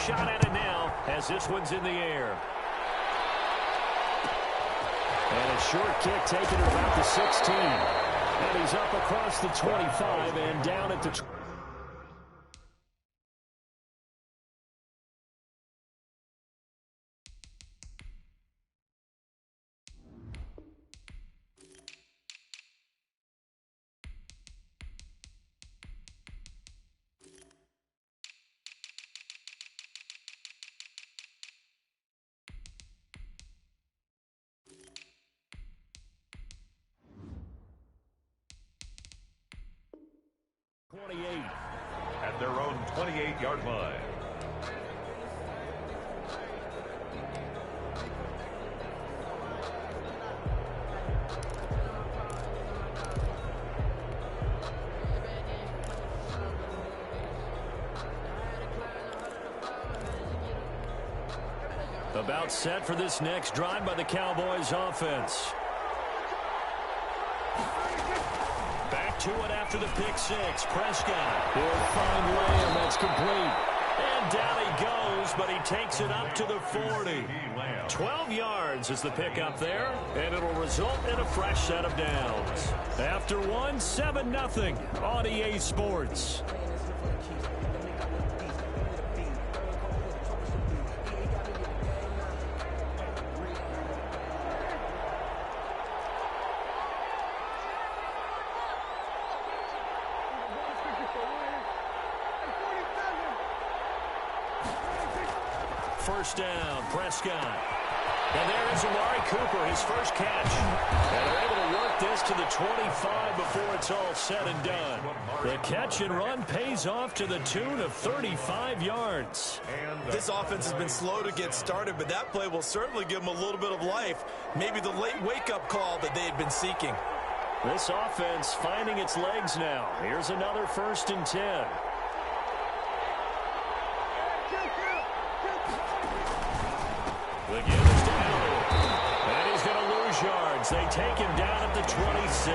shot at it now as this one's in the air. And a short kick taken at about the 16. And he's up across the 25 and down at the 28. At their own 28-yard line. About set for this next drive by the Cowboys offense. Back to it after the pick six. Prescott. He'll find Lamb. That's complete. And down he goes, but he takes it up to the 40. 12 yards is the pickup there, and it'll result in a fresh set of downs. After one, 7-0 on EA Sports. First down, Prescott. And there is Amari Cooper, his first catch. And they're able to work this to the 25 before it's all said and done. The catch and run pays off to the tune of 35 yards. This offense has been slow to get started, but that play will certainly give them a little bit of life. Maybe the late wake-up call that they had been seeking. This offense finding its legs now. Here's another 1st and 10. The give is to Elliott. And he's going to lose yards. They take him down at the 26.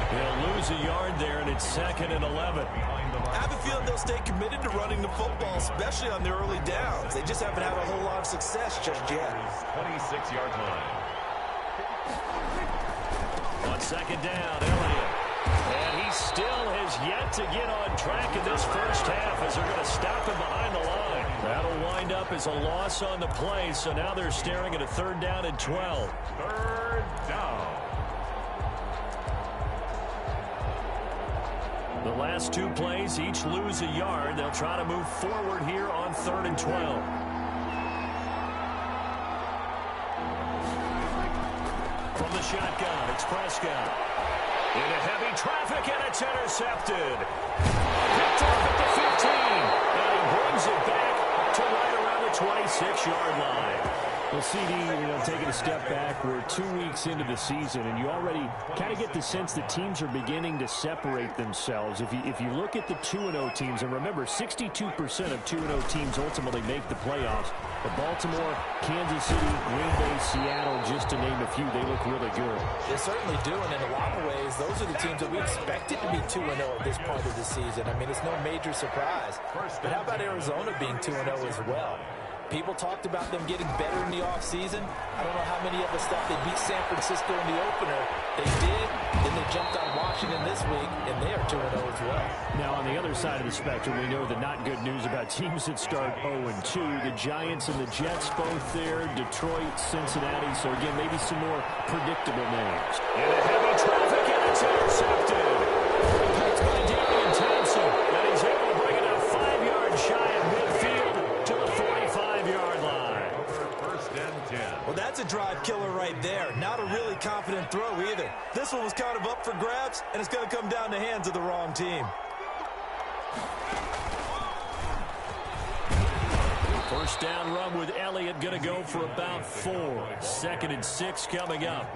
He'll lose a yard there, and it's 2nd and 11. I have a feeling they'll stay committed to running the football, especially on the early downs. They just haven't had a whole lot of success just yet. 26-yard line. On 2nd down, Elliott. And he still has yet to get on track in this first half as they're going to stop him behind the line. That'll wind up as a loss on the play, so now they're staring at a 3rd down and 12. 3rd down. The last 2 plays each lose a yard. They'll try to move forward here on 3rd and 12. From the shotgun, it's Prescott. Into heavy traffic, and it's intercepted. Picked off at the 15. And he brings it back to right around the 26-yard line. Well, CD, taking a step back, we're 2 weeks into the season, and you already kind of get the sense that teams are beginning to separate themselves. If you look at the 2-0 teams, and remember, 62% of 2-0 teams ultimately make the playoffs. But Baltimore, Kansas City, Green Bay, Seattle, just to name a few, they look really good. They certainly do, and in a lot of ways, those are the teams that we expected to be 2-0 at this point of the season. I mean, it's no major surprise. But how about Arizona being 2-0 as well? People talked about them getting better in the offseason. I don't know how many of us thought they beat San Francisco in the opener. They did. Then they jumped on Washington this week, and they are 2-0 as well. Now, on the other side of the spectrum, we know the not good news about teams that start 0-2. The Giants and the Jets both there. Detroit, Cincinnati. So, again, maybe some more predictable names. Into heavy traffic, and it's intercepted. Picked by Darian Thompson. And he's able to bring it up 5 yards shy of midfield to the 45-yard line. 1st and 10. Well, that's a drive killer right there. Not a really confident throw either. This one was kind of up for grabs, and it's going to come down the hands of the wrong team. 1st down run with Elliott going to go for about 4. 2nd and 6 coming up.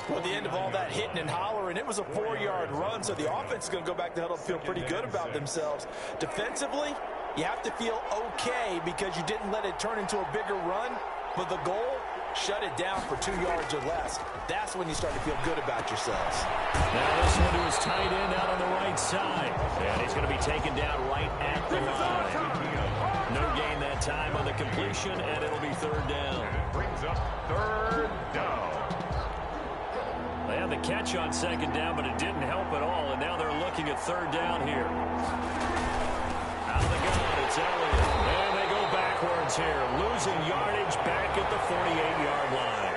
Well, at the end of all that hitting and hollering, it was a 4-yard run, so the offense is going to go back to huddle and feel pretty good about themselves. Defensively, you have to feel okay because you didn't let it turn into a bigger run, but the goal, shut it down for 2 yards or less. That's when you start to feel good about yourselves. Now this one to his tight end out on the right side. And he's going to be taken down right at the line. No gain that that time on the completion, and it'll be third down. It brings up third down. They had the catch on second down, but it didn't help at all, and now they're looking at third down here. Out of the gun, it's Elliott. And they go backwards here, losing yardage back at the 48-yard line.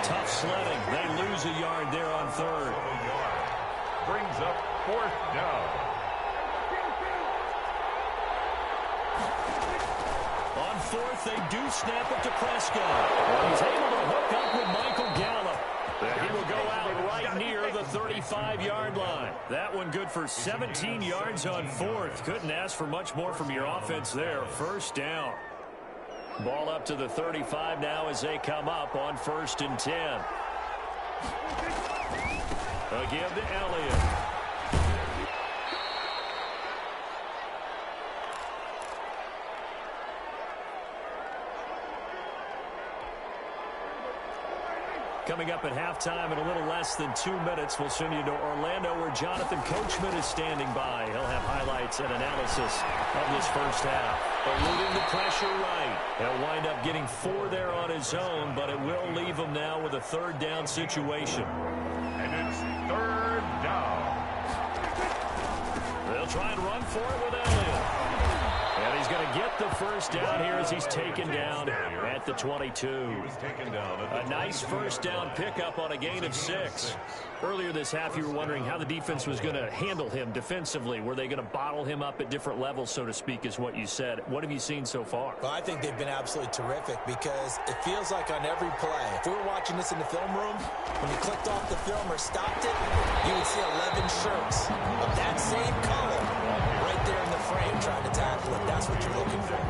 Tough sledding. They lose a yard there on third. Brings up fourth down. On fourth, they do snap it to Prescott. He's able to hook up with Michael Gallup. He will go out right near the 35-yard line. That one good for 17 yards on fourth. Couldn't ask for much more from your offense there. First down. Ball up to the 35 now as they come up on 1st and 10. A give to Elliott. Coming up at halftime in a little less than 2 minutes, we'll send you to Orlando where Jonathan Coachman is standing by. He'll have highlights and analysis of this first half. Eluding the pressure right. He'll wind up getting 4 there on his own, but it will leave him now with a third down situation. And it's third down. They'll try and run for it with Elliott. And he's going to get the first down here as he's taken down at the 22. A nice first down pickup on a gain of 6. Earlier this half, you were wondering how the defense was going to handle him defensively. Were they going to bottle him up at different levels, so to speak, is what you said. What have you seen so far? Well, I think they've been absolutely terrific because it feels like on every play, if we were watching this in the film room, when you clicked off the film or stopped it, you would see 11 shirts of that same color right there in the frame trying to tackle it. That's what you're looking for.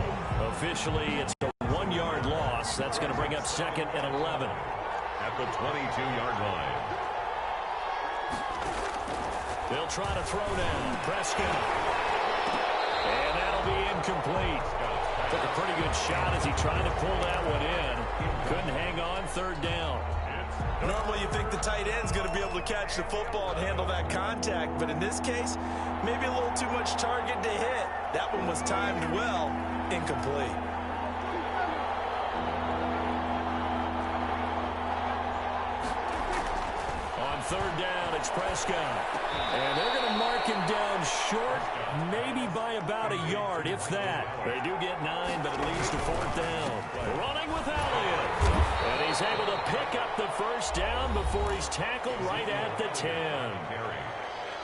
Officially, it's a 1-yard loss. That's going to bring up 2nd and 11. At the 22-yard line. They'll try to throw down. Prescott. And that'll be incomplete. Took a pretty good shot as he tried to pull that one in. Couldn't hang on. Third down. Normally you think the tight end's going to be able to catch the football and handle that contact, but in this case, maybe a little too much target to hit. That one was timed well, incomplete. On third down, it's Prescott. And they're going to mark him down short, maybe by about a yard, if that. They do get 9, but it leads to 4th down. Running with Elliott. And he's able to pick up the first down before he's tackled right at the 10.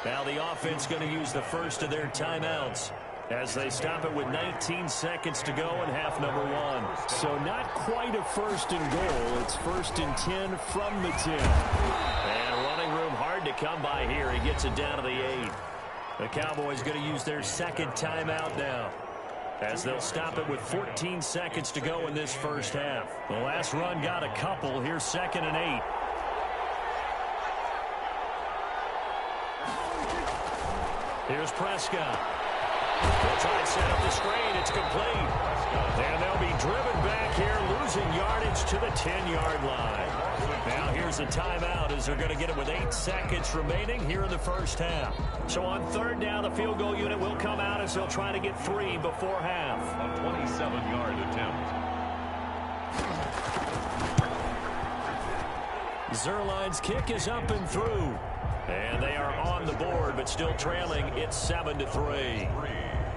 Now the offense going to use the first of their timeouts as they stop it with 19 seconds to go in half number 1. So not quite a 1st and goal. It's 1st and 10 from the 10. And running room hard to come by here. He gets it down to the 8. The Cowboys going to use their second timeout now, as they'll stop it with 14 seconds to go in this first half. The last run got a couple. Here's 2nd and 8. Here's Prescott. They'll try and set up the screen. It's complete. And they'll be driven back here, losing yardage to the 10-yard line. Now here's a timeout as they're going to get it with 8 seconds remaining here in the first half. So on third down, the field goal unit will come out as they'll try to get 3 before half. A 27-yard attempt. Zuerlein's kick is up and through. And they are on the board, but still trailing. It's 7-3.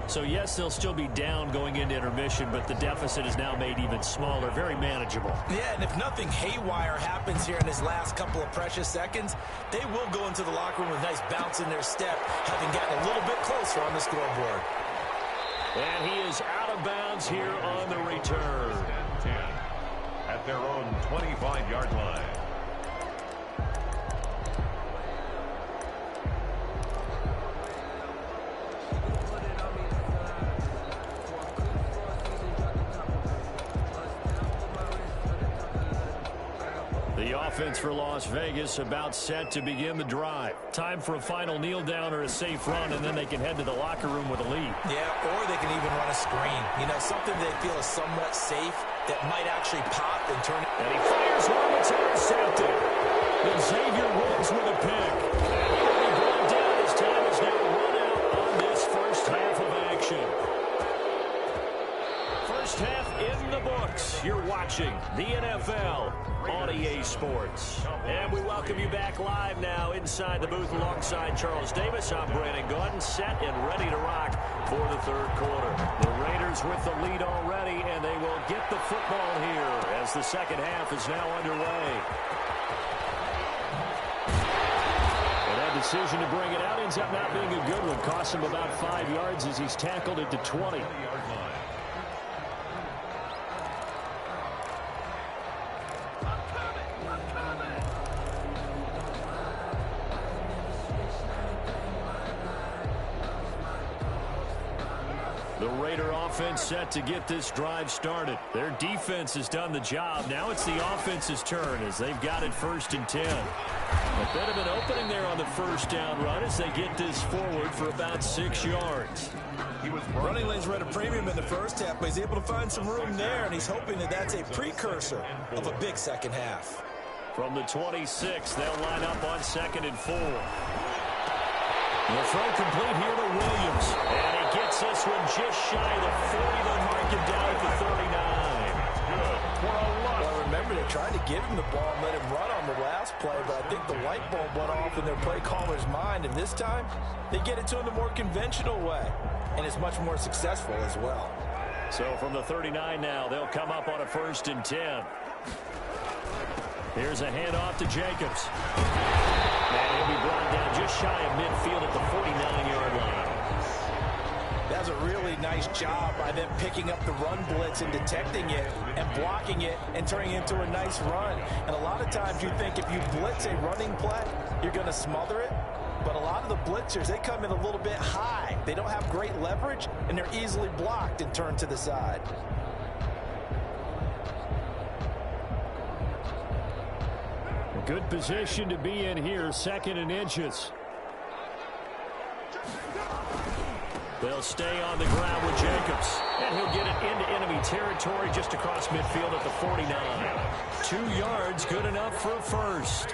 So, yes, they'll still be down going into intermission, but the deficit is now made even smaller, very manageable. Yeah, and if nothing haywire happens here in this last couple of precious seconds, they will go into the locker room with a nice bounce in their step, having gotten a little bit closer on the scoreboard. And he is out of bounds here on the return. 10 at their own 25-yard line. The offense for Las Vegas about set to begin the drive. Time for a final kneel down or a safe run, and then they can head to the locker room with a lead. Yeah, or they can even run a screen. You know, something they feel is somewhat safe that might actually pop and turn it. And he fires one that's intercepted. And Xavier Woods with a pick. And he'll be brought down as time is now run out on this first half of action. First half in the books. You're watching the NFL on EA Sports. And we welcome you back live now inside the booth alongside Charles Davis. I'm Brandon Gaudin, set and ready to rock for the third quarter. The Raiders with the lead already, and they will get the football here as the second half is now underway. And that decision to bring it out ends up not being a good one. Cost him about 5 yards as he's tackled at the 20. The Raider offense set to get this drive started. Their defense has done the job. Now it's the offense's turn as they've got it 1st and 10. A bit of an opening there on the first down run as they get this forward for about 6 yards. Running lanes were at a premium in the first half, but he's able to find some room there, and he's hoping that that's a precursor of a big second half. From the 26, they'll line up on 2nd and 4. The throw complete here to Williams. And he gets this one just shy of the 40. They'll mark him down at the 39. Good for a lot. Well, remember, they tried to give him the ball and let him run on the last play, but I think the light bulb went off in their play caller's mind, and this time they get it to him the more conventional way, and it's much more successful as well. So from the 39 now, they'll come up on a 1st and 10. Here's a handoff to Jacobs. And he'll be brought down just shy of midfield at the 49-yard line. That's a really nice job by them picking up the run blitz and detecting it and blocking it and turning it into a nice run. And a lot of times you think if you blitz a running play, you're going to smother it. But a lot of the blitzers, they come in a little bit high. They don't have great leverage, and they're easily blocked and turned to the side. Good position to be in here, 2nd and inches. They'll stay on the ground with Jacobs. And he'll get it into enemy territory just across midfield at the 49. 2 yards, good enough for a first.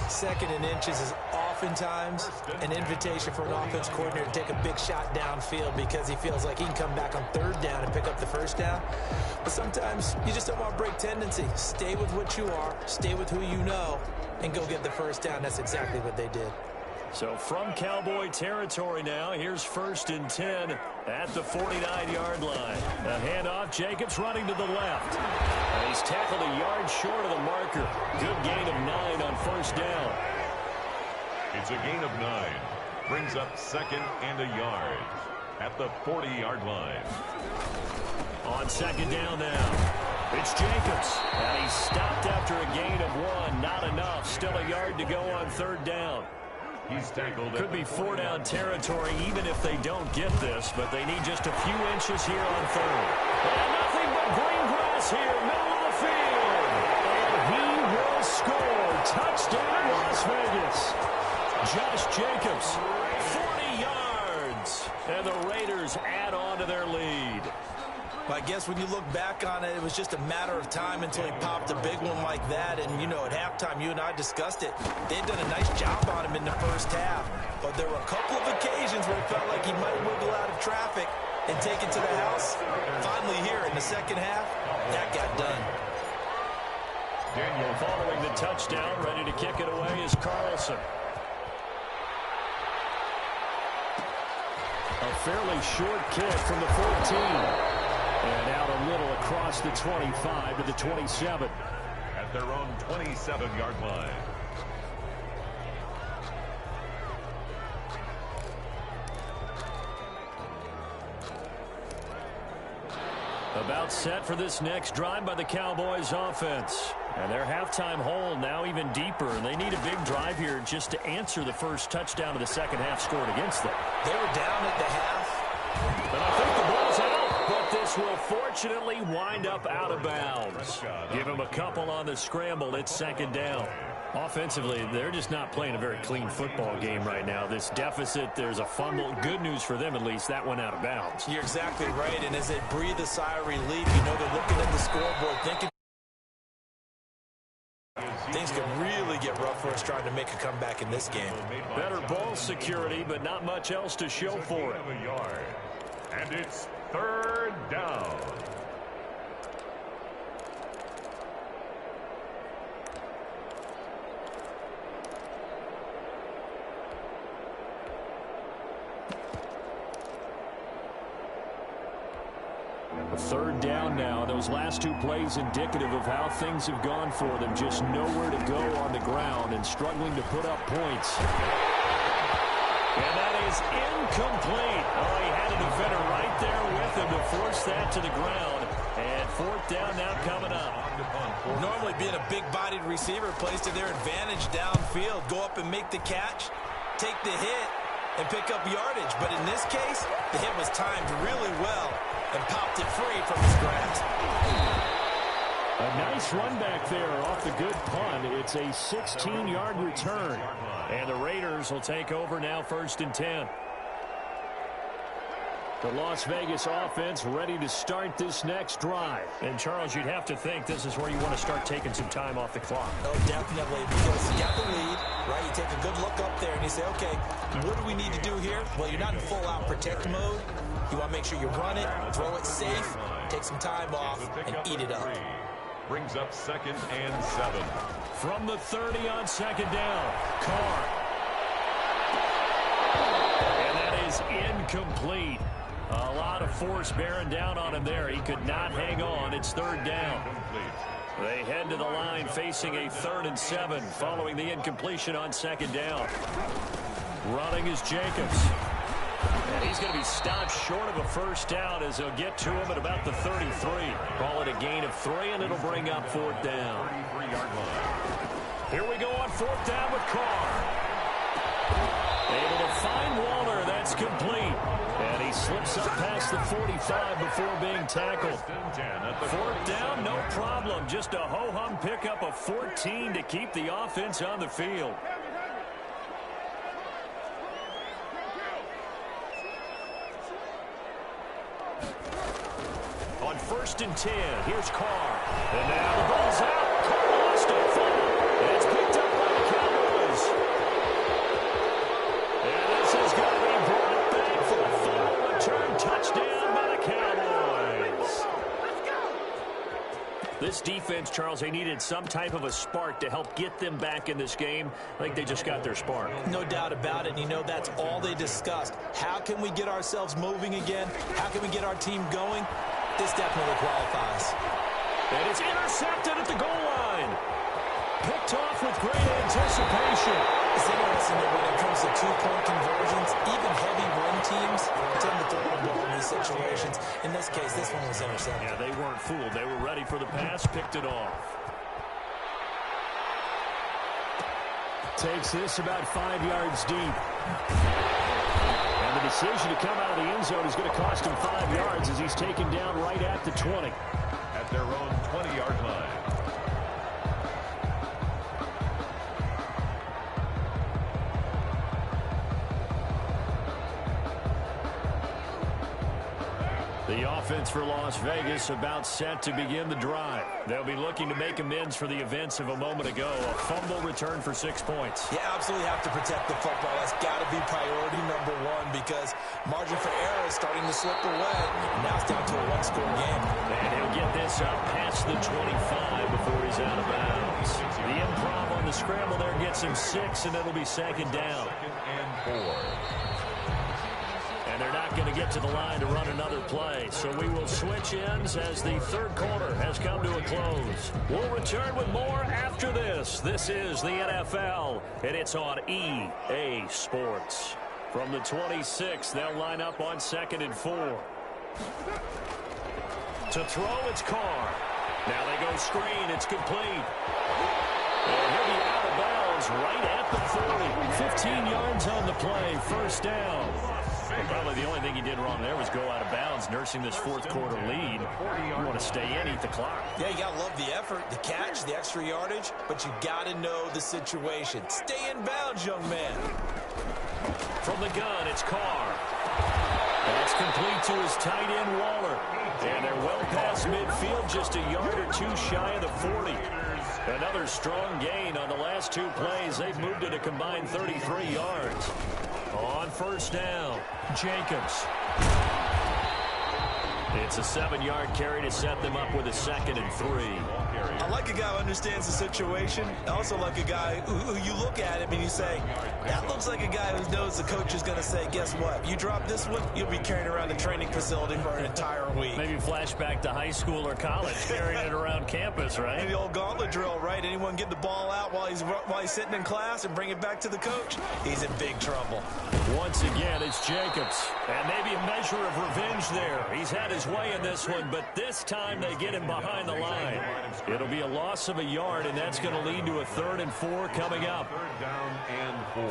2nd and inches is oftentimes an invitation for an offense coordinator to take a big shot downfield because he feels like he can come back on 3rd down and pick up the 1st down. But sometimes you just don't want to break tendency. Stay with what you are, stay with who you know, and go get the 1st down. That's exactly what they did. So from Cowboy territory now, here's 1st and 10 at the 49-yard line. A handoff, Jacobs running to the left. And he's tackled a yard short of the marker. Good gain of 9 on 1st down. It's a gain of 9. Brings up 2nd and a yard at the 40-yard line. On 2nd down now, it's Jacobs. And he's stopped after a gain of 1. Not enough. Still a yard to go on 3rd down. He's tackled. Could be 4-down territory even if they don't get this, but they need just a few inches here on 3rd. And nothing but green grass here, middle of the field. And he will score. Touchdown, Las Vegas. Josh Jacobs, 40 yards. And the Raiders add on to their lead. I guess when you look back on it, it was just a matter of time until he popped a big one like that. And, you know, at halftime, you and I discussed it. They'd done a nice job on him in the first half. But there were a couple of occasions where it felt like he might wiggle out of traffic and take it to the house. Finally here in the second half, that got done. Daniel following the touchdown, ready to kick it away is Carlson. A fairly short kick from the 14. And out a little across the 25 to the 27. At their own 27-yard line. About set for this next drive by the Cowboys offense. And their halftime hole now even deeper. And they need a big drive here just to answer the first touchdown of the second half scored against them. They were down at the half. But I think the ball's out. But this will fortunately wind up out of bounds. Give him a couple on the scramble. It's 2nd down. Offensively, they're just not playing a very clean football game right now. This deficit, there's a fumble. Good news for them, at least. That went out of bounds. You're exactly right. And as they breathe a sigh of relief, you know they're looking at the scoreboard thinking things could really get rough for us trying to make a comeback in this game. Better ball security, but not much else to show for it. And it's 3rd down. Third down now. Those last two plays indicative of how things have gone for them. Just nowhere to go on the ground and struggling to put up points. And that is incomplete. Oh, he had a defender right there with him to force that to the ground. And fourth down now coming up. Normally being a big-bodied receiver plays to their advantage downfield. Go up and make the catch, take the hit, and pick up yardage. But in this case, the hit was timed really well and popped it free from his grasp. A nice run back there off the good punt. It's a 16-yard return. And the Raiders will take over now, 1st and 10. The Las Vegas offense ready to start this next drive. And, Charles, you'd have to think this is where you want to start taking some time off the clock. Oh, definitely, because you got the lead, right? You take a good look up there and you say, okay, what do we need to do here? Well, you're not in full-out protect mode. You want to make sure you run it, throw it safe, take some time off, and eat it up. Brings up 2nd and 7. From the 30 on 2nd down, Carr. And that is incomplete. A lot of force bearing down on him there. He could not hang on. It's 3rd down. They head to the line facing a 3rd and 7 following the incompletion on 2nd down. Running is Jacobs. And he's going to be stopped short of a first down as they'll get to him at about the 33. Call it a gain of 3, and it'll bring up 4th down. 33-yard line. Here we go on 4th down with Carr. Able to find Waller. That's complete. And he slips up past the 45 before being tackled. 4th down, no problem. Just a ho-hum pickup of 14 to keep the offense on the field. On 1st and 10, here's Carr. And now the ball's out. Carr lost it. And it's picked up by the Cowboys. And this is going to be brought back for the final return touchdown by the Cowboys. This defense, Charles, they needed some type of a spark to help get them back in this game. I think they just got their spark. No doubt about it. And you know that's all they discussed. How can we get ourselves moving again? How can we get our team going? This definitely qualifies. And it's intercepted at the goal line. Picked off with great anticipation. It's interesting that when it comes to two-point conversions, even heavy run teams tend to throw the ball in these situations. In this case, this one was intercepted. Yeah, they weren't fooled. They were ready for the pass, picked it off. Takes this about 5 yards deep. And the decision to come out of the end zone is going to cost him 5 yards as he's taken down right at the 20. At their own 20-yard line. The offense for Las Vegas about set to begin the drive. They'll be looking to make amends for the events of a moment ago. A fumble return for 6 points. You absolutely have to protect the football. That's got to be priority number one because margin for error is starting to slip away. Now it's down to a one-score game. And he'll get this up past the 25 before he's out of bounds. The improv on the scramble there gets him 6, and it'll be 2nd down. 2nd and 4. And they're not going to get to the line to run another play. So we will switch ends as the third quarter has come to a close. We'll return with more after this. This is the NFL, and it's on EA Sports. From the 26, they'll line up on 2nd and 4. To throw, it's Carr. Now they go screen. It's complete. And he'll be out of bounds right at the 40. 15 yards on the play. First down. And probably the only thing he did wrong there was go out of bounds, nursing this fourth quarter lead. You want to stay in, eat the clock. Yeah, you got to love the effort, the catch, the extra yardage, but you got to know the situation. Stay in bounds, young man. From the gun, it's Carr. That's complete to his tight end, Waller. And they're well past midfield, just a yard or two shy of the 40. Another strong gain on the last two plays. They've moved it a combined 33 yards. On first down, Jacobs. It's a 7-yard carry to set them up with a 2nd and 3. I like a guy who understands the situation. I also like a guy who you look at him and you say, that looks like a guy who knows the coach is going to say, guess what? You drop this one, you'll be carrying around the training facility for an entire week. Maybe flashback to high school or college, carrying it around campus, right? And the old gauntlet drill, right? Anyone get the ball out while he's sitting in class and bring it back to the coach? He's in big trouble. Once again, it's Jacobs. And maybe a measure of revenge there. He's had his way in this one, but this time they get him behind the line. It'll be a loss of a yard, and that's going to lead to a 3rd and 4 coming up. 3rd down and 4.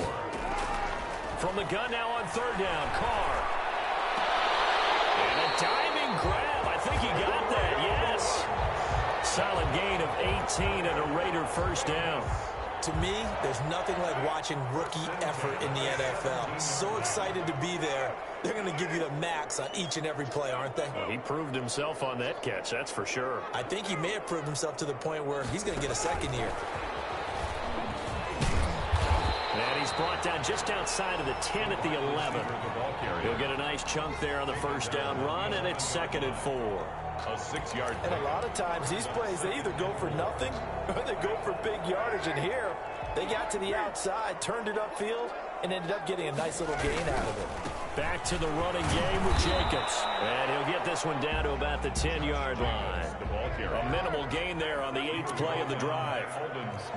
From the gun now on 3rd down, Carr. And a diving grab. I think he got that, yes. Solid gain of 18 and a Raider 1st down. To me, there's nothing like watching rookie effort in the NFL. So excited to be there. They're going to give you the max on each and every play, aren't they? Well, he proved himself on that catch, that's for sure. I think he may have proved himself to the point where he's going to get a 2nd year. And he's brought down just outside of the 10 at the 11. He'll get a nice chunk there on the 1st down run, and it's 2nd and 4. A 6-yard. And a lot of times these plays, they either go for nothing or they go for big yardage. And here, they got to the outside, turned it upfield, and ended up getting a nice little gain out of it. Back to the running game with Jacobs. And he'll get this one down to about the 10-yard line. A minimal gain there on the 8th play of the drive.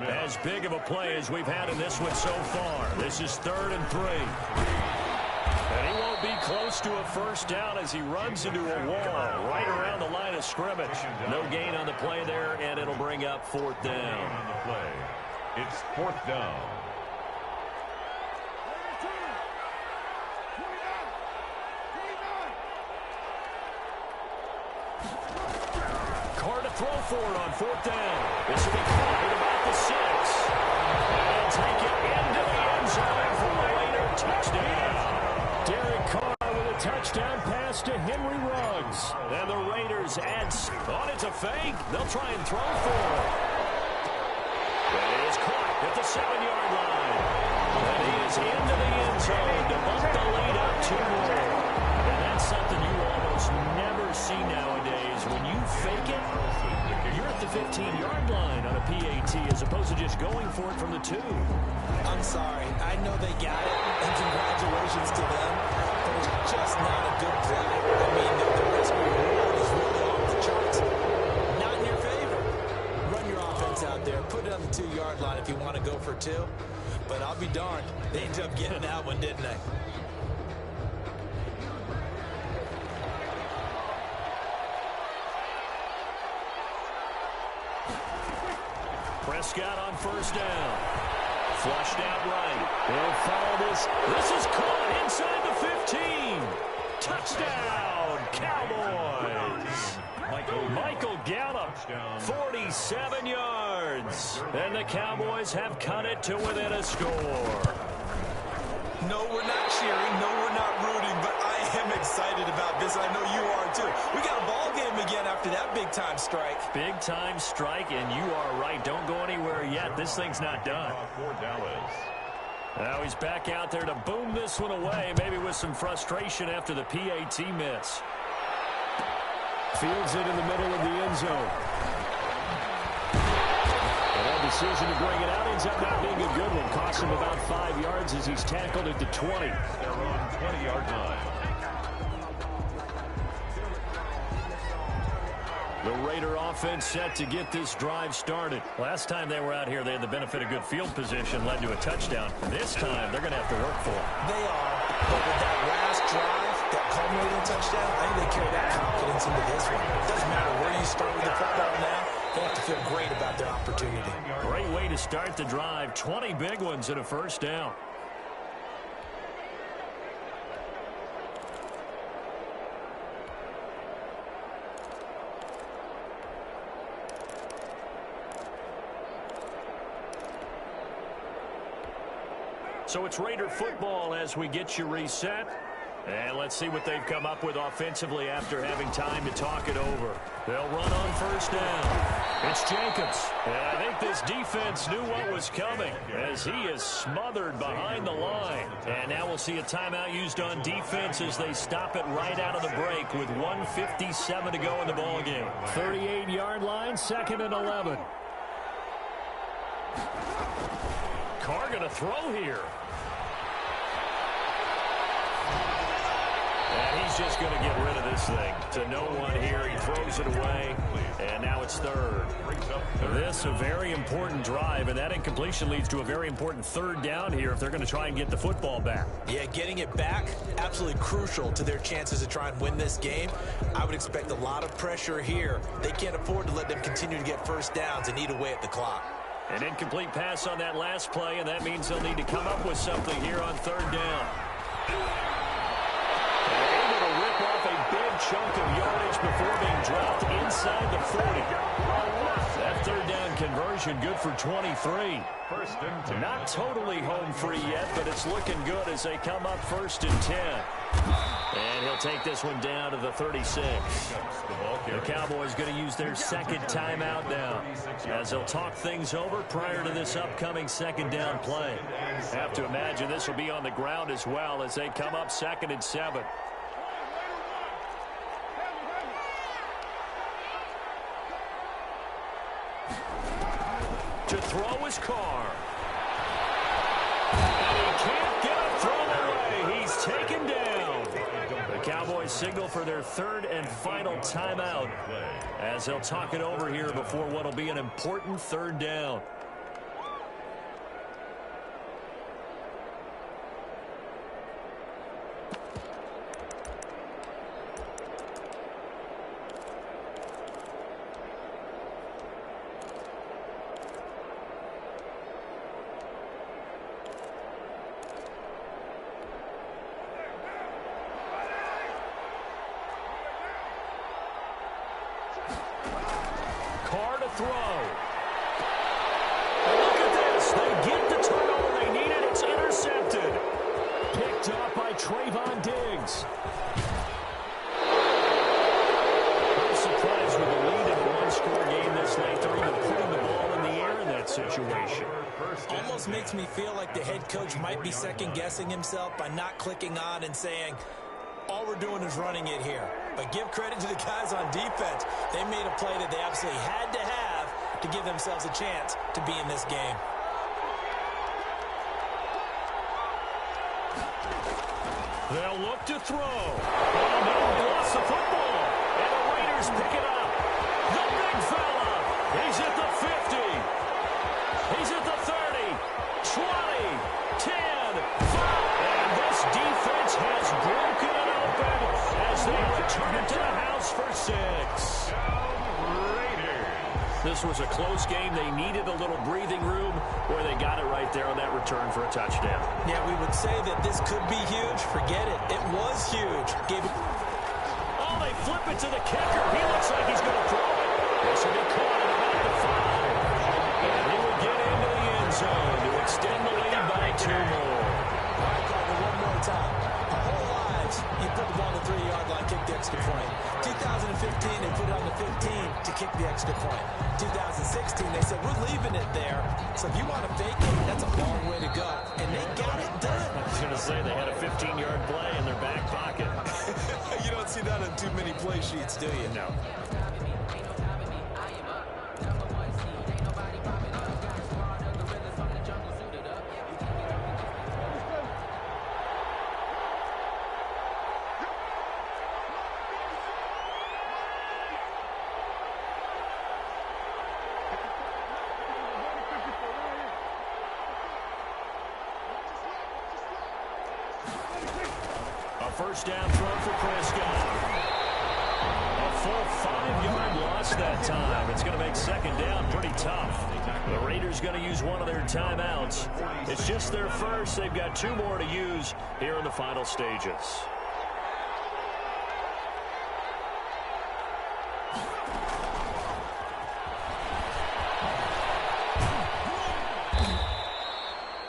As big of a play as we've had in this one so far. This is 3rd and 3. And he won't be close to a 1st down as he runs into a wall right around the line of scrimmage. No gain on the play there, and it'll bring up 4th down. On the play. It's 4th down. Carr to throw for it on 4th down. This will be caught at about the 6. And take it into the end zone for a Raider touchdown. Derek Carr with a touchdown pass to Henry Ruggs. And the Raiders add on. It's a fake. They'll try and throw for it. And it is caught at the 7-yard line. And he is into the end zone to bump the lead up 2 more. And that's something you almost never see nowadays. When you fake it, you're at the 15-yard line on a PAT as opposed to just going for it from the 2. I'm sorry. I know they got it, and congratulations to them, but it's just not a good play. I mean, the risk reward is really off the charts. Not in your favor. Run your offense out there. Put it on the 2-yard line if you want to go for 2. But I'll be darned. They ended up getting that one, didn't they? Prescott on 1st down. Flushed out right. He'll follow this. This is caught inside the 15. Touchdown, Cowboys. Michael Gallup, 47 yards. And the Cowboys have cut it to within a score. No, we're not cheering. No, we're not rooting, but I am excited about this. I know you are too. We got a ball game again after that big-time strike. Big-time strike, and you are right. Don't go anywhere yet. This thing's not done. For Dallas. Now he's back out there to boom this one away, maybe with some frustration after the PAT miss. Fields it in the middle of the end zone. And that decision to bring it out ends up not being a good one. Costs him about 5 yards as he's tackled at the 20. They're on 20-yard line. The Raider offense set to get this drive started. Last time they were out here, they had the benefit of good field position, led to a touchdown. This time, they're going to have to work for it. They are, but with that last drive, that culminating touchdown, I think they carry that confidence into this one. It doesn't matter where you start with the football now. They have to feel great about their opportunity. Great way to start the drive. 20 big ones and a 1st down. So it's Raider football as we get you reset. And let's see what they've come up with offensively after having time to talk it over. They'll run on first down. It's Jacobs. And I think this defense knew what was coming as he is smothered behind the line. And now we'll see a timeout used on defense as they stop it right out of the break with 1:57 to go in the ballgame. 38-yard line, 2nd and 11. Carr going to throw here. And he's just going to get rid of this thing to no one here. He throws it away, and now it's 3rd. This a very important drive, and that incompletion leads to a very important 3rd down here if they're going to try and get the football back. Yeah, getting it back, absolutely crucial to their chances to try and win this game. I would expect a lot of pressure here. They can't afford to let them continue to get first downs and eat away at the clock. An incomplete pass on that last play, and that means they'll need to come up with something here on 3rd down. A big chunk of yardage before being dropped inside the 40. That 3rd down conversion good for 23. Not totally home free yet, but it's looking good as they come up 1st and 10. And he'll take this one down to the 36. The Cowboys going to use their 2nd timeout now as they'll talk things over prior to this upcoming 2nd down play. Have to imagine this will be on the ground as well as they come up 2nd and 7. To throw his Carr. And he can't get a throw away. He's taken down. The Cowboys signal for their 3rd and final timeout as they'll talk it over here before what will be an important 3rd down. Throw. Look at this. They get the turnover they needed. It's intercepted. Picked up by Trayvon Diggs. I'm surprised with the lead in a one-score game this late. They're even putting the ball in the air in that situation. Almost makes me feel like the head coach might be second-guessing himself by not clicking on and saying, all we're doing is running it here. But give credit to the guys on defense. They made a play that they absolutely had to have to give themselves a chance to be in this game. They'll look to throw. And they'll lost the football. And the Raiders pick it up. The big fella. He's at the 50. He's at the 30. 20. 10. 5. And this defense has broken it open as they return it to the house for 6. This was a close game. They needed a little breathing room where they got it right there on that return for a touchdown. Yeah, we would say that this could be huge. Forget it. It was huge. Oh, they flip it to the kicker. He looks like he's going to throw it. This will be caught at about the 5. And he will get into the end zone to extend the lead by 2 more. All right, Carter, one more time. Our whole lives, you put the ball on the 3-yard line, kick the extra point. 2015, they put it on the 15 to kick the extra point. 2016, they said, we're leaving it there. So if you want to fake it, that's a long way to go. And they got it done. I was going to say they had a 15-yard play in their back pocket. You don't see that on too many play sheets, do you? No. First down throw for Prescott. A full 5-yard loss that time. It's going to make 2nd down pretty tough. The Raiders going to use one of their timeouts. It's just their first. They've got 2 more to use here in the final stages.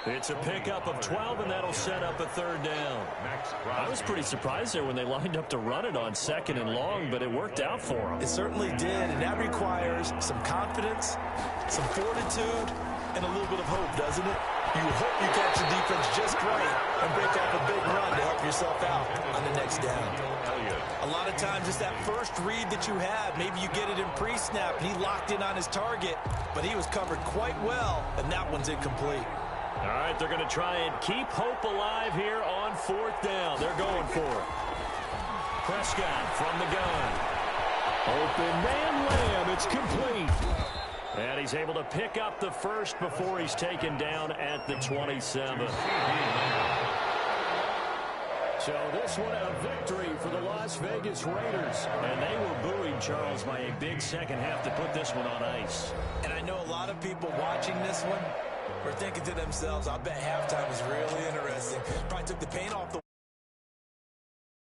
It's a pickup of 12, and that'll set up a 3rd down. I was pretty surprised there when they lined up to run it on 2nd and long, but it worked out for them. It certainly did, and that requires some confidence, some fortitude, and a little bit of hope, doesn't it? You hope you catch the defense just right and break off a big run to help yourself out on the next down. A lot of times it's that first read that you have. Maybe you get it in pre-snap, and he locked in on his target, but he was covered quite well, and that one's incomplete. All right, they're going to try and keep hope alive here on 4th down. They're going for it. Prescott from the gun. Open man, Lamb. It's complete. And he's able to pick up the first before he's taken down at the 27. So this one a victory for the Las Vegas Raiders. And they were buoyed, Charles, by a big second half to put this one on ice. And I know a lot of people watching this one were thinking to themselves, I bet halftime was really interesting. Probably took the paint off the